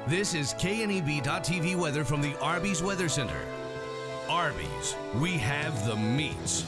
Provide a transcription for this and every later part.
This is KNEB.TV weather from the Arby's Weather Center. Arby's, we have the meats.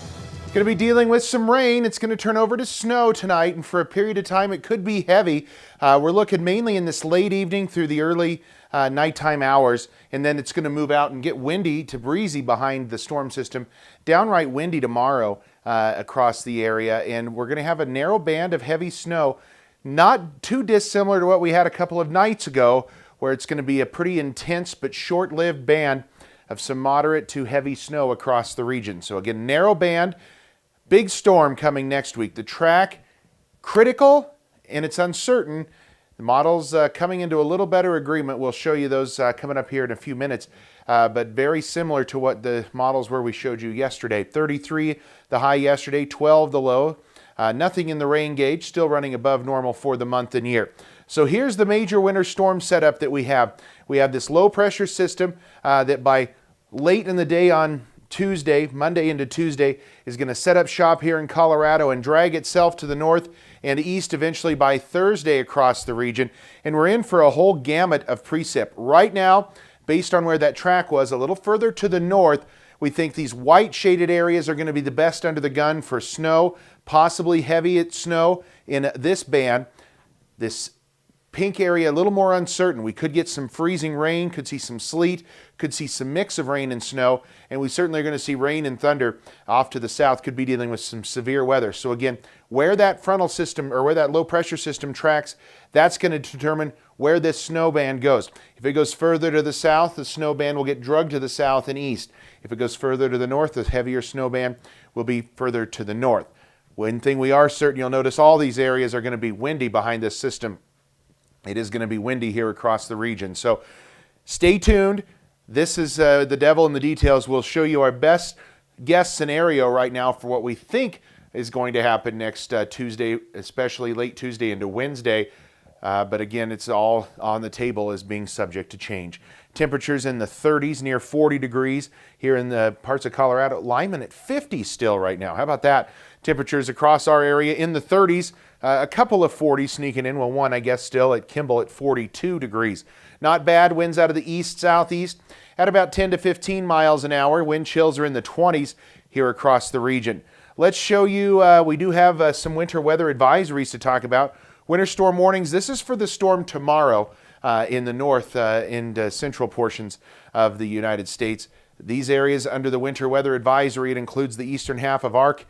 Going to be dealing with some rain. It's going to turn over to snow tonight, and for a period of time it could be heavy. We're looking mainly in this late evening through the early nighttime hours, and then it's going to move out and get windy to breezy behind the storm system. Downright windy tomorrow across the area, and we're going to have a narrow band of heavy snow, not too dissimilar to what we had a couple of nights ago, where it's going to be a pretty intense but short-lived band of some moderate to heavy snow across the region. So again, narrow band, big storm coming next week. The track, critical, and it's uncertain. The models coming into a little better agreement. We'll show you those coming up here in a few minutes, but very similar to what the models were we showed you yesterday. 33 the high yesterday, 12 the low. Nothing in the rain gauge, still running above normal for the month and year. So here's the major winter storm setup that we have. We have this low pressure system that by late in the day on Tuesday, Monday into Tuesday, is going to set up shop here in Colorado and drag itself to the north and east eventually by Thursday across the region. And we're in for a whole gamut of precip. Right now, based on where that track was, a little further to the north, we think these white shaded areas are going to be the best under the gun for snow, possibly heavy snow in this band. This pink area a little more uncertain. We could get some freezing rain, could see some sleet, could see some mix of rain and snow, and we certainly are going to see rain and thunder off to the south, could be dealing with some severe weather. So again, where that frontal system or where that low pressure system tracks, that's going to determine where this snow band goes. If it goes further to the south, the snow band will get drugged to the south and east. If it goes further to the north, the heavier snow band will be further to the north. One thing we are certain, you'll notice all these areas are going to be windy behind this system. It is going to be windy here across the region. So stay tuned. This is the devil in the details. We'll show you our best guess scenario right now for what we think is going to happen next Tuesday, especially late Tuesday into Wednesday. But again, it's all on the table as being subject to change. Temperatures in the 30s, near 40 degrees here in the parts of Colorado. Lyman at 50 still right now. How about that? Temperatures across our area in the 30s. A couple of 40s sneaking in. Well, one, I guess, still at Kimball at 42 degrees. Not bad. Winds out of the east, southeast at about 10 to 15 miles an hour. Wind chills are in the 20s here across the region. Let's show you, we do have some winter weather advisories to talk about. Winter storm warnings. This is for the storm tomorrow in the north and central portions of the United States. These areas under the winter weather advisory, it includes the eastern half of ARC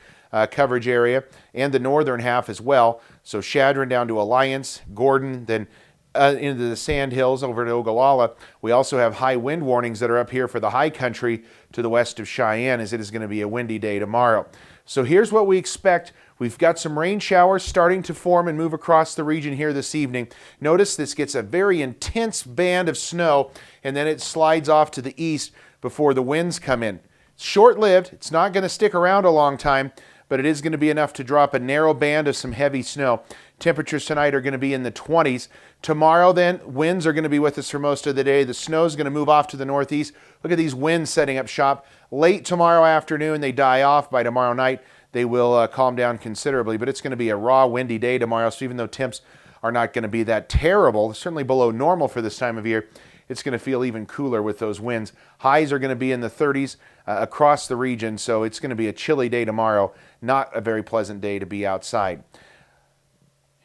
coverage area and the northern half as well. So Chadron down to Alliance, Gordon, then into the Sand Hills over to Ogallala. We also have high wind warnings that are up here for the high country to the west of Cheyenne, as it is going to be a windy day tomorrow. So here's what we expect. We've got some rain showers starting to form and move across the region here this evening. Notice this gets a very intense band of snow, and then it slides off to the east before the winds come in. It's short-lived. It's not going to stick around a long time, but it is going to be enough to drop a narrow band of some heavy snow. Temperatures tonight are going to be in the 20s. Tomorrow then, winds are going to be with us for most of the day. The snow is going to move off to the northeast. Look at these winds setting up shop. Late tomorrow afternoon, they die off. By tomorrow night, they will calm down considerably, but it's going to be a raw, windy day tomorrow. So even though temps are not going to be that terrible, certainly below normal for this time of year, it's going to feel even cooler with those winds. Highs are going to be in the 30s across the region, so it's going to be a chilly day tomorrow. Not a very pleasant day to be outside.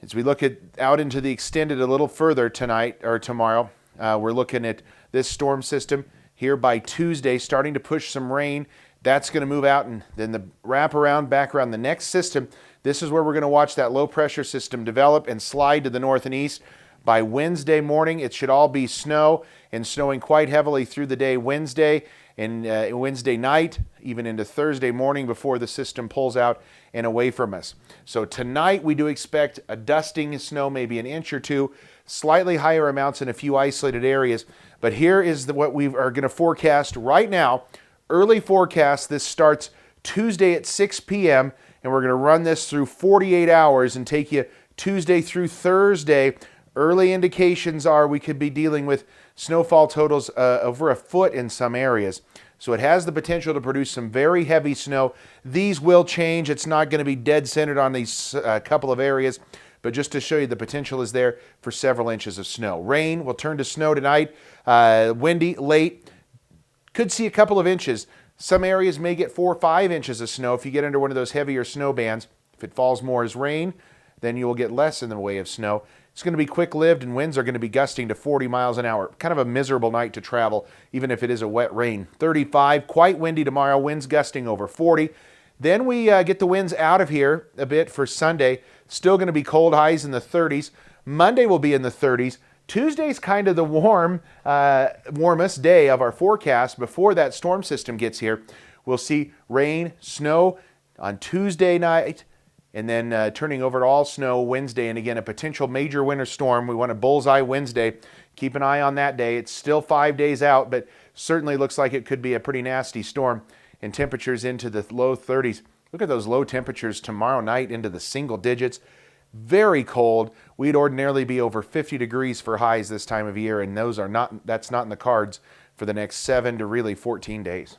As we look out into the extended a little further tonight or tomorrow, we're looking at this storm system here by Tuesday starting to push some rain. That's going to move out, and then the wrap around back around the next system. This is where we're going to watch that low pressure system develop and slide to the north and east. By Wednesday morning, it should all be snow and snowing quite heavily through the day Wednesday and Wednesday night, even into Thursday morning before the system pulls out and away from us. So tonight we do expect a dusting of snow, maybe an inch or two, slightly higher amounts in a few isolated areas. But here is what we are going to forecast right now. Early forecast, this starts Tuesday at 6 p.m. and we're going to run this through 48 hours and take you Tuesday through Thursday. Early indications are we could be dealing with snowfall totals over a foot in some areas. So it has the potential to produce some very heavy snow. These will change. It's not going to be dead centered on these couple of areas. but just to show you the potential is there for several inches of snow. Rain will turn to snow tonight. Windy late. Could see a couple of inches. Some areas may get 4 or 5 inches of snow if you get under one of those heavier snow bands. If it falls more as rain, then you will get less in the way of snow. It's going to be quick-lived, and winds are going to be gusting to 40 miles an hour. Kind of a miserable night to travel, even if it is a wet rain. 35, quite windy tomorrow, winds gusting over 40. Then we get the winds out of here a bit for Sunday. Still going to be cold, highs in the 30s. Monday will be in the 30s. Tuesday's kind of the warmest day of our forecast before that storm system gets here. We'll see rain, snow on Tuesday night, and then turning over to all snow Wednesday. And again, a potential major winter storm. We want a bullseye Wednesday. Keep an eye on that day. It's still 5 days out, but certainly looks like it could be a pretty nasty storm. And temperatures into the low 30s. Look at those low temperatures tomorrow night into the single digits. Very cold. We'd ordinarily be over 50 degrees for highs this time of year, and that's not in the cards for the next 7 to really 14 days.